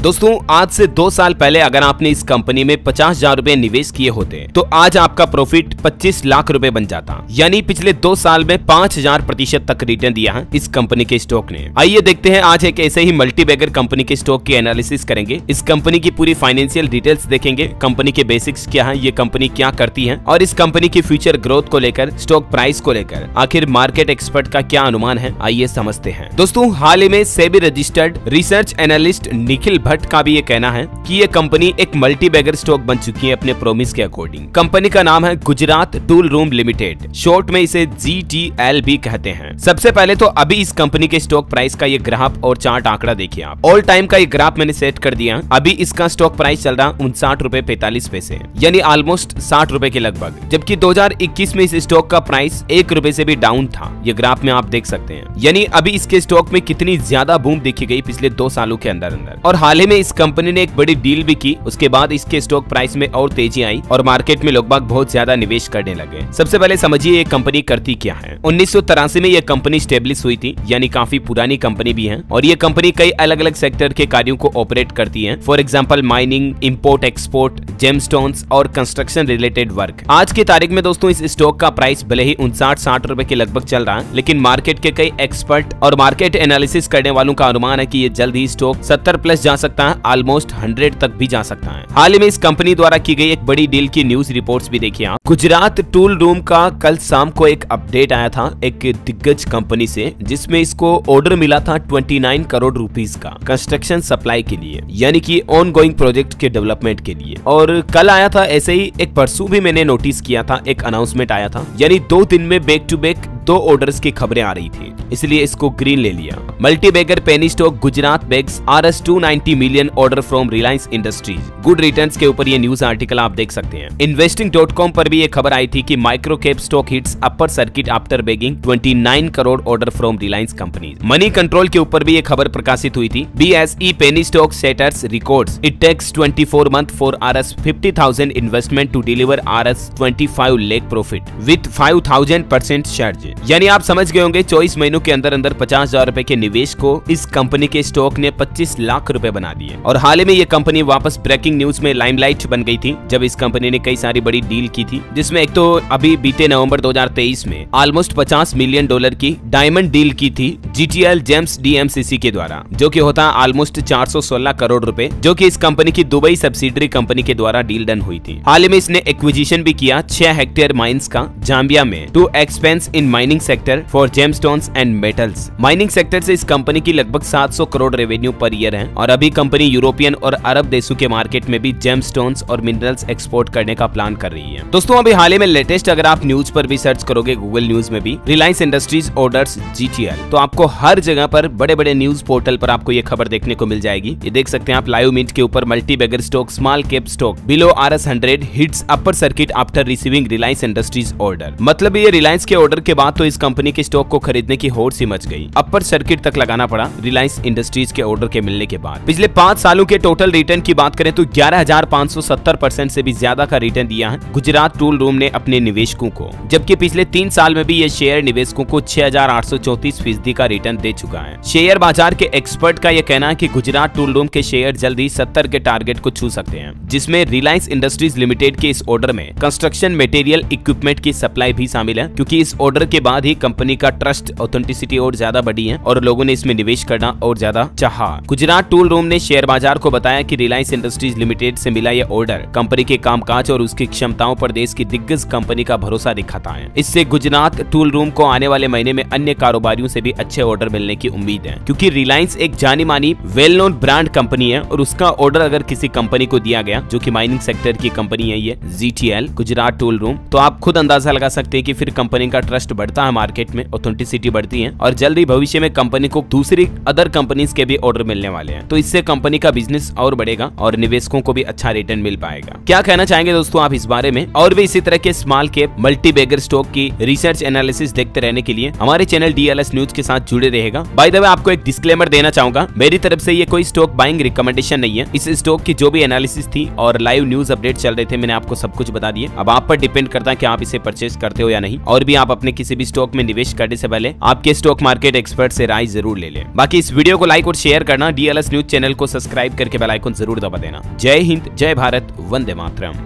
दोस्तों आज से 2 साल पहले अगर आपने इस कंपनी में 50,000 रुपए निवेश किए होते तो आज आपका प्रॉफिट 25 लाख रुपए बन जाता। यानी पिछले 2 साल में 5000% तक रिटर्न दिया है इस कंपनी के स्टॉक ने। आइए देखते हैं आज एक ऐसे ही मल्टीबैगर कंपनी के स्टॉक की एनालिसिस करेंगे। इस कंपनी की पूरी फाइनेंशियल डिटेल्स देखेंगे, कंपनी के बेसिक्स क्या है, ये कंपनी क्या करती है और इस कंपनी की फ्यूचर ग्रोथ को लेकर, स्टॉक प्राइस को लेकर आखिर मार्केट एक्सपर्ट का क्या अनुमान है, आइए समझते हैं। दोस्तों हाल ही में SEBI registered research analyst Nikhil Bhatt का भी ये कहना है कि ये कंपनी एक मल्टीबैगर स्टॉक बन चुकी है अपने प्रोमिस के अकॉर्डिंग। कंपनी का नाम है Gujarat tool room limited, short में इसे GTL भी कहते हैं। सबसे पहले तो अभी इस कंपनी के स्टॉक प्राइस का ये ग्राफ और चार्ट आंकड़ा देखिए आप। ऑल टाइम का ये ग्राफ मैंने सेट कर दिया। अभी इसका स्टॉक प्राइस चल रहा 59 रुपए 45 पैसे, यानी ऑलमोस्ट 60 रुपए के लगभग, जबकि 2021 में इस स्टॉक का प्राइस 1 रुपए से भी डाउन था। ये ग्राफ में आप देख सकते हैं, यानी अभी इसके स्टॉक में कितनी ज्यादा बूम देखी गई पिछले 2 सालों के अंदर। और हाल ही में इस कंपनी ने एक बड़ी डील भी की, उसके बाद इसके स्टॉक प्राइस में और तेजी आई और मार्केट में लोग बाग बहुत ज्यादा निवेश करने लगे। सबसे पहले समझिए ये कंपनी करती क्या है। 1983 में ये कंपनी स्टेब्लिश हुई थी, यानी काफी पुरानी कंपनी भी है और ये कंपनी कई अलग अलग सेक्टर के कार्यों को ऑपरेट करती है। For example mining, import export, gemstones और कंस्ट्रक्शन रिलेटेड वर्क। आज की तारीख में दोस्तों इस स्टॉक का प्राइस भले ही 59-60 रुपए के लगभग चल रहा है, लेकिन मार्केट के कई एक्सपर्ट और मार्केट एनालिसिस करने वालों का अनुमान है कि ये जल्द ही स्टॉक 70 प्लस जा सकता है, ऑलमोस्ट 100 तक भी जा सकता है। हाल ही में इस कंपनी द्वारा की गई एक बड़ी डील की न्यूज रिपोर्ट्स भी देखिए आप। गुजरात टूल रूम का कल शाम को एक अपडेट आया था एक दिग्गज कंपनी से, जिसमें इसको ऑर्डर मिला था 29 करोड़ रुपीस का कंस्ट्रक्शन सप्लाई के लिए, यानी कि ऑन गोइंग प्रोजेक्ट के डेवलपमेंट के लिए। और कल आया था ऐसे ही, एक परसों भी मैंने नोटिस किया था, एक अनाउंसमेंट आया था, यानी 2 दिन में बैक टू बैक 2 ऑर्डर्स की खबरें आ रही थी, इसलिए इसको ग्रीन ले लिया। Multibagger penny stock Gujarat bags RS 290 million order from Reliance industries, good returns के ऊपर ये न्यूज आर्टिकल आप देख सकते हैं। Investing.com पर भी ये खबर आई थी कि micro cap stock hits upper circuit after bagging 29 crore order from Reliance companies. Moneycontrol के ऊपर भी ये खबर प्रकाशित हुई थी। BSE penny stock setters records it takes 24 month for RS 50,000 investment to deliver RS 25 lakh profit with 5000% charge. यानी आप समझ गए होंगे 24 महीनों के अंदर अंदर 50,000 रुपए के निवेश को इस कंपनी के स्टॉक ने 25 लाख रुपए बना दिए। और हाल ही में ये कंपनी वापस ब्रेकिंग न्यूज में लाइमलाइट बन गई थी, जब इस कंपनी ने कई सारी बड़ी डील की थी, जिसमें एक तो अभी बीते नवंबर 2023 में ऑलमोस्ट $50 मिलियन की डायमंड डील की थी GTL जेम्स DMCC के द्वारा, जो कि होता है ऑलमोस्ट 416 करोड़ रुपए, जो कि इस कंपनी की दुबई सब्सिडरी कंपनी के द्वारा डील डन हुई थी। हाल ही में इसने एक्विजिशन भी किया 6 हेक्टेयर माइंस का जाम्बिया में to expense in mining sector for gemstones and metals. Mining sector से इस कंपनी की लगभग 700 करोड़ रेवेन्यू पर ईयर है और अभी कंपनी यूरोपियन और अरब देशों के मार्केट में भी जेमस्टोन्स और मिनरल्स एक्सपोर्ट करने का प्लान कर रही है। दोस्तों अभी हाल ही में लेटेस्ट अगर आप न्यूज पर भी सर्च करोगे, गूगल न्यूज में भी रिलायंस इंडस्ट्रीज ऑर्डर्स GTL, तो आपको हर जगह पर बड़े बड़े न्यूज पोर्टल पर आपको ये खबर देखने को मिल जाएगी। ये देख सकते हैं आप, लाइव मिंट के ऊपर multibagger stock small cap stock below RS 100 hits upper circuit after receiving Reliance industries order. मतलब ये रिलायंस के ऑर्डर के बाद तो इस कंपनी के स्टॉक को खरीदने की होड़ सी मच गई। अपर सर्किट तक लगाना पड़ा रिलायंस इंडस्ट्रीज के ऑर्डर के मिलने के बाद। पिछले 5 सालों के टोटल रिटर्न की बात करें तो 11,570% से भी ज्यादा का रिटर्न दिया है गुजरात टूल रूम ने अपने निवेशकों को, जबकि पिछले 3 साल में भी ये शेयर निवेशकों को 6,834% का रिटर्न दे चुका है। शेयर बाजार के एक्सपर्ट का यह कहना है कि गुजरात टूल रूम के शेयर जल्द ही 70 के टारगेट को छू सकते हैं, जिसमें रिलायंस इंडस्ट्रीज लिमिटेड के इस ऑर्डर में कंस्ट्रक्शन मटेरियल इक्विपमेंट की सप्लाई भी शामिल है, क्योंकि इस ऑर्डर के बाद ही कंपनी का ट्रस्ट ऑथेंटिसिटी और ज्यादा बढ़ी है और लोगों ने इसमें निवेश करना और ज्यादा चाहा। गुजरात टूल रूम ने शेयर बाजार को बताया कि रिलायंस इंडस्ट्रीज लिमिटेड से मिला यह ऑर्डर कंपनी के कामकाज और उसकी क्षमताओं पर देश की दिग्गज कंपनी का भरोसा दिखाता है। इससे गुजरात टूल रूम को आने वाले महीने में अन्य कारोबारियों से भी अच्छे ऑर्डर मिलने की उम्मीद है, क्योंकि रिलायंस एक जानी मानी वेल नोन ब्रांड कंपनी है और उसका ऑर्डर अगर किसी कंपनी को दिया गया जो कि माइनिंग सेक्टर की कंपनी है ये GTL गुजरात टूल रूम, तो आप खुद अंदाजा लगा सकते हैं कि फिर कंपनी का ट्रस्ट बढ़ता है मार्केट में, ऑथेंटिसिटी बढ़ती है और जल्द ही भविष्य में कंपनी को दूसरी अदर कंपनीज के भी ऑर्डर मिलने वाले हैं। तो इससे कंपनी का बिजनेस और बढ़ेगा और निवेशकों को भी अच्छा रिटर्न मिल पाएगा। क्या कहना चाहेंगे दोस्तों आप इस बारे में? और भी इसी तरह के स्मॉल कैप मल्टीबैगर स्टॉक की रिसर्च एनालिसिस देखते रहने के लिए हमारे चैनल DLS न्यूज के साथ जुड़े रहेगा। बाय द वे आपको एक डिस्क्लेमर देना चाहूंगा, मेरी तरफ से ये कोई स्टॉक बाइंग रिकमेंडेशन नहीं है। इस स्टॉक की जो भी एनालिसिस थी और लाइव न्यूज अपडेट चल रहे थे, मैंने आपको सब कुछ बता दिया। अब आप पर डिपेंड करता है कि आप इसे परचेस करते हो या नहीं। और भी आप अपने किसी किसी भी स्टॉक में निवेश करने से पहले आपके स्टॉक मार्केट एक्सपर्ट से राय जरूर ले लें। बाकी इस वीडियो को लाइक और शेयर करना, DLS न्यूज चैनल को सब्सक्राइब करके बेल आइकन जरूर दबा देना। जय हिंद, जय भारत, वंदे मातरम।